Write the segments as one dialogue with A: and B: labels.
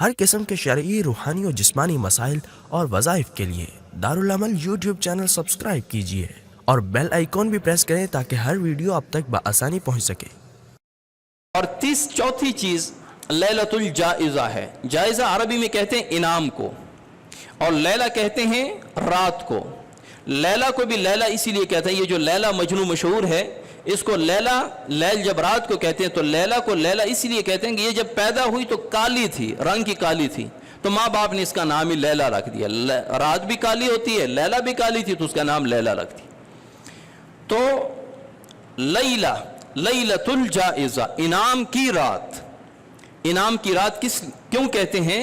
A: ہر قسم کے شرعی، روحانی اور جسمانی مسائل اور وظائف کے لیے دارالعمل یوٹیوب چینل سبسکرائب کیجیے اور بیل آئیکن بھی پریس کریں تاکہ ہر ویڈیو آپ تک بآسانی پہنچ سکے۔
B: اور چوتھی چیز لیلۃ الجائزہ ہے۔ جائزہ عربی میں کہتے ہیں انعام کو، اور لیلہ کہتے ہیں رات کو۔ لیلہ کو بھی لیلہ اسی لیے کہتے ہیں، یہ جو لیلہ مجنوں مشہور ہے اس کو لیل جب رات کو کہتے ہیں، تو لیلہ کو لیلہ اسی لیے کہتے ہیں کہ یہ جب پیدا ہوئی تو کالی تھی، رنگ کی کالی تھی، تو ماں باپ نے اس کا نام ہی لیلہ رکھ دیا۔ رات بھی کالی ہوتی ہے، لیلہ بھی کالی تھی، تو اس کا نام لیلہ رکھ دیا۔ تو لیلۃ الجائزہ، انعام کی رات۔ انعام کی رات کیوں کہتے ہیں؟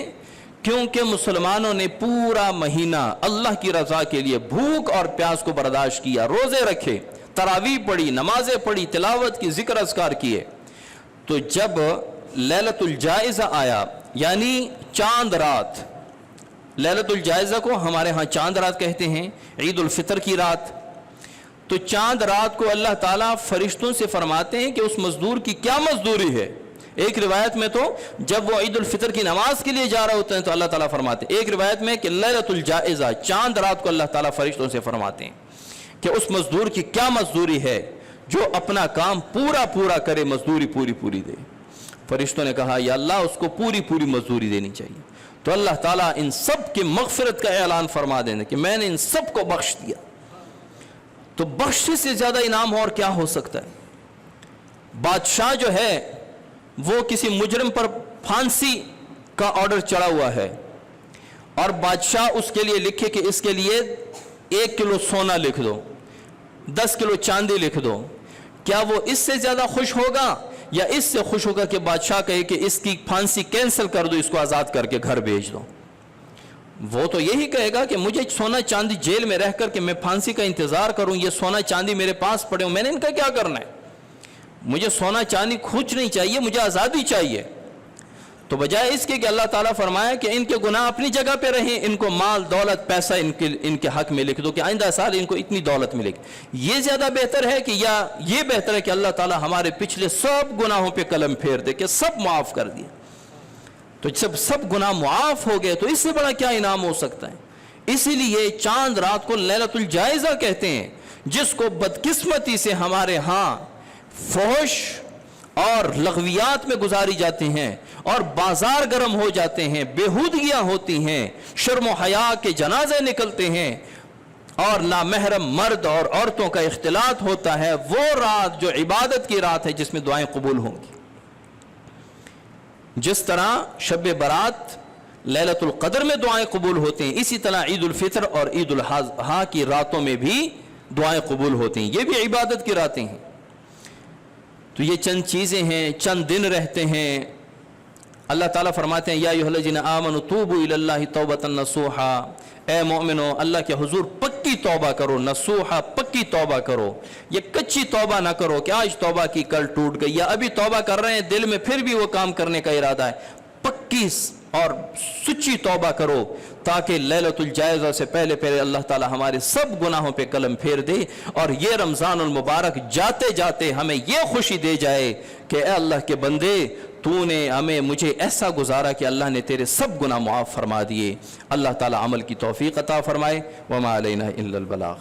B: کیونکہ مسلمانوں نے پورا مہینہ اللہ کی رضا کے لیے بھوک اور پیاس کو برداشت کیا، روزے رکھے، تراویح پڑھی، نمازیں پڑھی، تلاوت کی، ذکر اذکار کیے۔ تو جب لیلۃ الجائزہ آیا، یعنی چاند رات، لیلۃ الجائزہ کو ہمارے ہاں چاند رات کہتے ہیں، عید الفطر کی رات۔ تو چاند رات کو اللہ تعالیٰ فرشتوں سے فرماتے ہیں کہ اس مزدور کی کیا مزدوری ہے۔ ایک روایت میں تو جب وہ عید الفطر کی نماز کے لیے جا رہے ہوتے ہیں تو اللہ تعالیٰ فرماتے ہیں، ایک روایت میں کہ لیلۃ الجائزہ، چاند رات کو اللہ تعالیٰ فرشتوں سے فرماتے ہیں کہ اس مزدور کی کیا مزدوری ہے جو اپنا کام پورا کرے، مزدوری پوری دے۔ فرشتوں نے کہا یا اللہ اس کو پوری مزدوری دینی چاہیے۔ تو اللہ تعالیٰ ان سب کی مغفرت کا اعلان فرما دینا کہ میں نے ان سب کو بخش دیا۔ تو بخش سے زیادہ انعام اور کیا ہو سکتا ہے؟ بادشاہ جو ہے وہ کسی مجرم پر پھانسی کا آرڈر چڑھا ہوا ہے، اور بادشاہ اس کے لیے لکھے کہ اس کے لیے 1 کلو سونا لکھ دو، 10 کلو چاندی لکھ دو۔ کیا وہ اس سے زیادہ خوش ہوگا، یا اس سے خوش ہوگا کہ بادشاہ کہے کہ اس کی پھانسی کینسل کر دو، اس کو آزاد کر کے گھر بھیج دو؟ وہ تو یہی کہے گا کہ مجھے سونا چاندی جیل میں رہ کر کے میں پھانسی کا انتظار کروں، یہ سونا چاندی میرے پاس پڑے ہوں، میں نے ان کا کیا کرنا ہے؟ مجھے سونا چاندی کچھ نہیں چاہیے، مجھے آزادی چاہیے۔ تو بجائے اس کے کہ اللہ تعالیٰ فرمایا کہ ان کے گناہ اپنی جگہ پہ رہیں، ان کو مال دولت پیسہ ان کے حق میں لکھ دو کہ آئندہ سال ان کو اتنی دولت ملے گی، یہ زیادہ بہتر ہے کہ یا یہ بہتر ہے کہ اللہ تعالیٰ ہمارے پچھلے سب گناہوں پہ قلم پھیر دے کہ سب معاف کر دیا؟ تو جب سب گناہ معاف ہو گئے تو اس سے بڑا کیا انعام ہو سکتا ہے؟ اسی لیے چاند رات کو لیلۃ الجائزہ کہتے ہیں، جس کو بدقسمتی سے ہمارے ہاں فحش اور لغویات میں گزاری جاتی ہیں، اور بازار گرم ہو جاتے ہیں، بےہودگیاں ہوتی ہیں، شرم و حیا کے جنازے نکلتے ہیں، اور نامحرم مرد اور عورتوں کا اختلاط ہوتا ہے۔ وہ رات جو عبادت کی رات ہے جس میں دعائیں قبول ہوں گی۔ جس طرح شب برات لیلۃ القدر میں دعائیں قبول ہوتے ہیں، اسی طرح عید الفطر اور عید الاضحیٰ کی راتوں میں بھی دعائیں قبول ہوتی ہیں، یہ بھی عبادت کی راتیں ہیں۔ تو یہ چند چیزیں ہیں، چند دن رہتے ہیں۔ اللہ تعالیٰ فرماتے ہیں یا ایھا الذین آمنوا توبوا الی اللہ توبۃ نصوحا، اے مومنو اللہ کے حضور پکی توبہ کرو، نصوحا پکی توبہ کرو، یہ کچی توبہ نہ کرو کہ آج توبہ کی کل ٹوٹ گئی، یا ابھی توبہ کر رہے ہیں دل میں پھر بھی وہ کام کرنے کا ارادہ ہے۔ پکی اور سچی توبہ کرو تاکہ لیلۃ الجائزہ سے پہلے اللہ تعالیٰ ہمارے سب گناہوں پہ قلم پھیر دے، اور یہ رمضان المبارک جاتے جاتے ہمیں یہ خوشی دے جائے کہ اے اللہ کے بندے تو نے مجھے ایسا گزارا کہ اللہ نے تیرے سب گناہ معاف فرما دیے۔ اللہ تعالیٰ عمل کی توفیق عطا فرمائے۔ وما علینا الا البلاغ۔